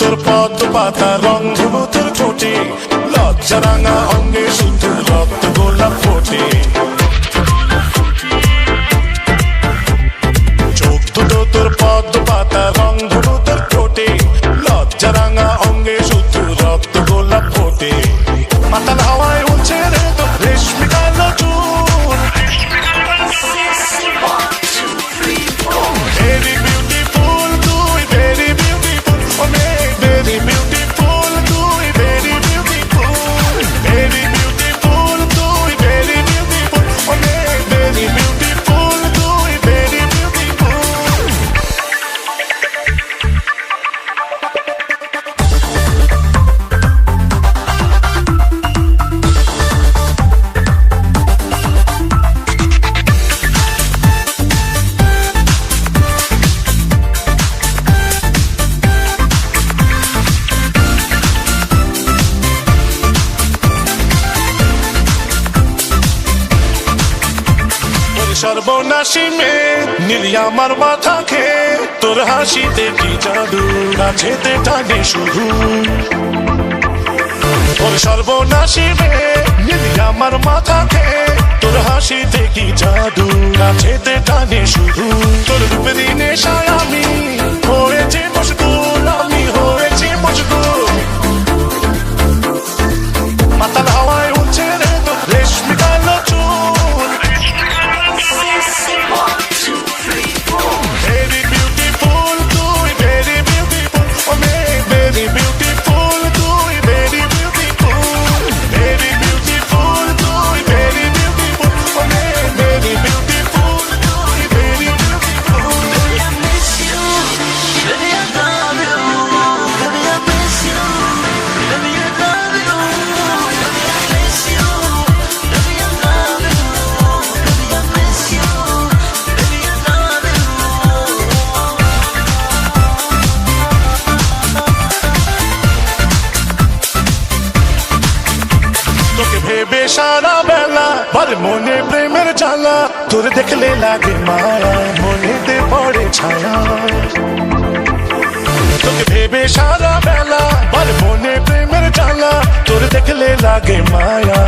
তোর পদ্ম পাতা রং ধুলো তোর ঠোঁটে, লজ্জা রাঙা অঙ্গে শুধু রক্ত গোলাপ ফোটে। চোখ দুটো তোর পদ্ম পাতা রং ধুলো তোর ঠোঁটে, লজ্জা রাঙা অঙ্গে শুধু রক্ত গোলাপ ফোটে। মাতাল হাওয়ায় উঠছে রে তোর রেশমি কালো চুল, ভেরি বিউটিফুল তুই, ভেরি বিউটিফুল অনেক, ভেরি বিউটিফুল তুই, ভেরি বিউটিফুল, ভেরি বিউটিফুল তুই, ভেরি বিউটিফুল অনেক, ভেরি বিউটিফুল তুই, ভেরি বিউটিফুল। সর্বনাশী মেয়ে নীলি আমার মাথা খেয়ে, তোর হাসিতে কি জাদু নাচেতে টানে শুধু। তোর সর্বনাশী মেয়ে নীলি আমার মাথা খেয়ে, তোর হাসিতে কি জাদু নাচেতে টানে শুধু। তোর রূপের নেশায় আমি হয়েছি মশগুল, আমি হয়েছি মশগুল। মাতাল হাওয়ায় উঠছে রে তোর রেশমি কালো চুল, very beautiful তুই, very beautiful অনেক, very beautiful তুই, very beautiful, very beautiful তুই, very beautiful অনেক, very beautiful তুই, very beautiful। Baby, I miss you. Baby, I love you. Baby, I miss you. Baby, I love you. Baby, I miss you. Baby, I love you. Baby, I miss you. Baby, I love you. তোকে ভেবে সারা বেলা বল মনে প্রেমের জ্বালা, তোর দেখলে লাগে মায়া মনেতে পড়ে ছায়া। তোকে ভেবে সারা বেলা বল মনে প্রেমের জ্বালা, তোর দেখলে লাগে মায়া